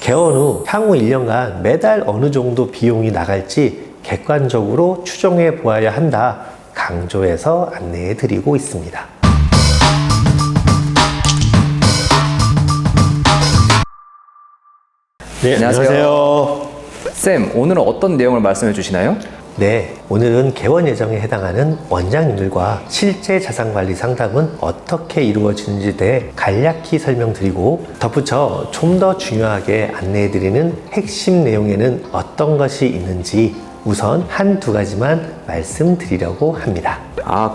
개원 후 향후 1년간 매달 어느 정도 비용이 나갈지 객관적으로 추정해 보아야 한다 강조해서 안내해 드리고 있습니다. 네, 안녕하세요. 쌤, 오늘은 어떤 내용을 말씀해 주시나요? 네, 오늘은 개원 예정에 해당하는 원장님들과 실제 자산관리 상담은 어떻게 이루어지는지에 대해 간략히 설명드리고 덧붙여 좀 더 중요하게 안내해드리는 핵심 내용에는 어떤 것이 있는지 우선 한두 가지만 말씀드리려고 합니다.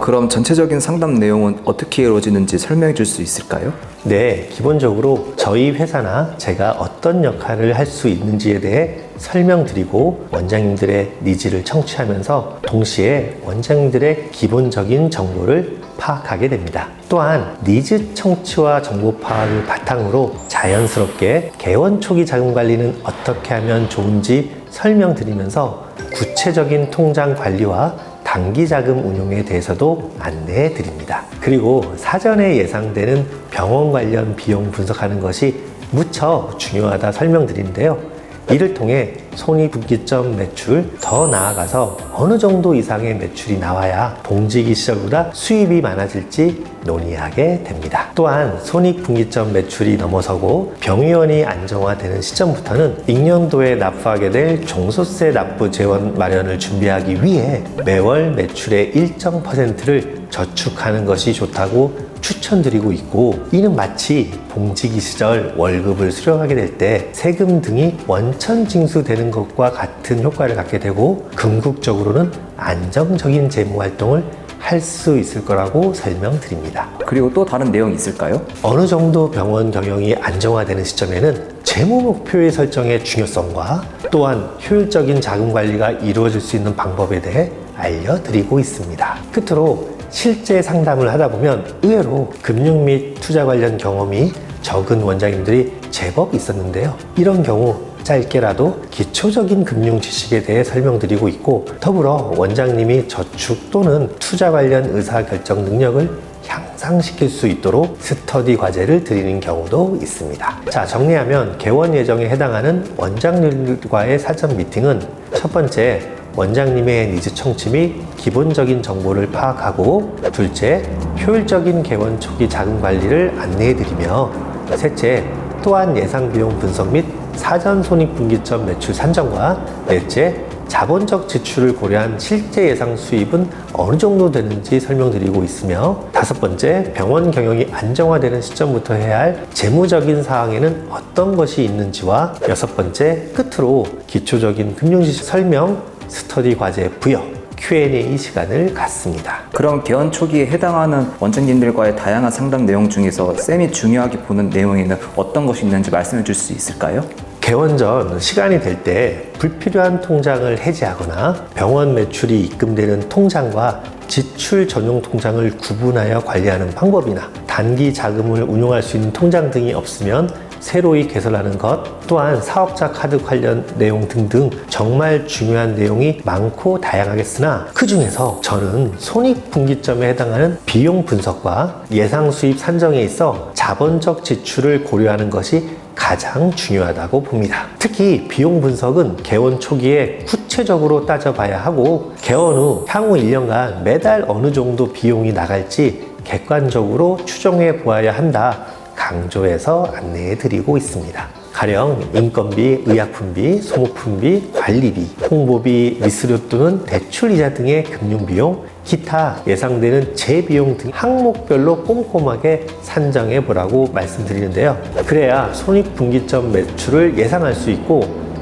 그럼 전체적인 상담 내용은 어떻게 이루어지는지 설명해 줄 수 있을까요? 네, 기본적으로 저희 회사나 제가 어떤 역할을 할 수 있는지에 대해 설명드리고 원장님들의 니즈를 청취하면서 동시에 원장님들의 기본적인 정보를 파악하게 됩니다. 또한 니즈 청취와 정보 파악을 바탕으로 자연스럽게 개원 초기 자금 관리는 어떻게 하면 좋은지 설명드리면서 구체적인 통장 관리와 단기 자금 운용에 대해서도 안내해 드립니다. 그리고 사전에 예상되는 병원 관련 비용 분석하는 것이 무척 중요하다 설명드리는데요. 이를 통해 손익분기점 매출, 더 나아가서 어느 정도 이상의 매출이 나와야 봉지기 시절보다 수입이 많아질지 논의하게 됩니다. 또한 손익분기점 매출이 넘어서고 병의원이 안정화되는 시점부터는 익년도에 납부하게 될 종소세 납부 재원 마련을 준비하기 위해 매월 매출의 일정 퍼센트를 저축하는 것이 좋다고 추천드리고 있고, 이는 마치 봉지기 시절 월급을 수령하게 될 때 세금 등이 원천 징수되는 것과 같은 효과를 갖게 되고 궁극적으로는 안정적인 재무 활동을 할 수 있을 거라고 설명드립니다. 그리고 또 다른 내용이 있을까요? 어느 정도 병원 경영이 안정화되는 시점에는 재무 목표의 설정의 중요성과 또한 효율적인 자금 관리가 이루어질 수 있는 방법에 대해 알려드리고 있습니다. 끝으로 실제 상담을 하다 보면 의외로 금융 및 투자 관련 경험이 적은 원장님들이 제법 있었는데요. 이런 경우 짧게라도 기초적인 금융 지식에 대해 설명드리고 있고, 더불어 원장님이 저축 또는 투자 관련 의사결정 능력을 향상시킬 수 있도록 스터디 과제를 드리는 경우도 있습니다. 자, 정리하면 개원 예정에 해당하는 원장님들과의 사전 미팅은 첫 번째, 원장님의 니즈 청취 및 기본적인 정보를 파악하고, 둘째, 효율적인 개원 초기 자금 관리를 안내해드리며, 셋째, 또한 예상 비용 분석 및 사전 손익분기점 매출 산정과, 넷째, 자본적 지출을 고려한 실제 예상 수입은 어느 정도 되는지 설명드리고 있으며, 다섯 번째, 병원 경영이 안정화되는 시점부터 해야 할 재무적인 사항에는 어떤 것이 있는지와, 여섯 번째, 끝으로 기초적인 금융지식 설명, 스터디 과제 부여, Q&A 시간을 갖습니다. 그럼 개원 초기에 해당하는 원장님들과의 다양한 상담 내용 중에서 쌤이 중요하게 보는 내용에는 어떤 것이 있는지 말씀해 줄 수 있을까요? 개원 전 시간이 될 때 불필요한 통장을 해지하거나 병원 매출이 입금되는 통장과 지출 전용 통장을 구분하여 관리하는 방법이나, 단기 자금을 운용할 수 있는 통장 등이 없으면 새로이 개설하는 것, 또한 사업자 카드 관련 내용 등등 정말 중요한 내용이 많고 다양하겠으나, 그 중에서 저는 손익분기점에 해당하는 비용 분석과 예상 수입 산정에 있어 자본적 지출을 고려하는 것이 가장 중요하다고 봅니다. 특히 비용 분석은 개원 초기에 구체적으로 따져봐야 하고, 개원 후 향후 1년간 매달 어느 정도 비용이 나갈지 객관적으로 추정해 보아야 한다 강조해서 안내해 드리고 있습니다. 가령 인건비, 의약품비, 소모품비, 관리비, 홍보비, 미수료 또는 대출이자 등의 금융비용, 기타 예상되는 재비용 등 항목별로 꼼꼼하게 산정해 보라고 말씀드리는데요. 그래야 손익분기점 매출을 예상할 수 있고,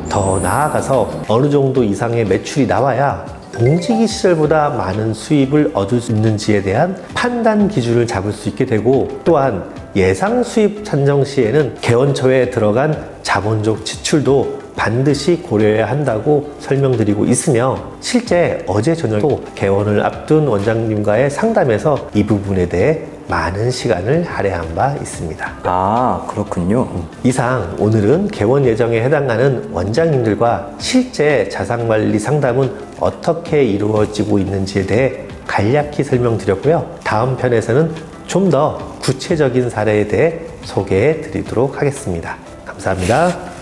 더 나아가서 어느 정도 이상의 매출이 나와야 봉지기 시절보다 많은 수입을 얻을 수 있는지에 대한 판단 기준을 잡을 수 있게 되고, 또한 예상 수입 산정 시에는 개원 초에 들어간 자본적 지출도 반드시 고려해야 한다고 설명드리고 있으며, 실제 어제 저녁도 개원을 앞둔 원장님과의 상담에서 이 부분에 대해 많은 시간을 할애한 바 있습니다. 그렇군요. 이상 오늘은 개원 예정에 해당하는 원장님들과 실제 자산관리 상담은 어떻게 이루어지고 있는지에 대해 간략히 설명드렸고요. 다음 편에서는 좀 더 구체적인 사례에 대해 소개해 드리도록 하겠습니다. 감사합니다.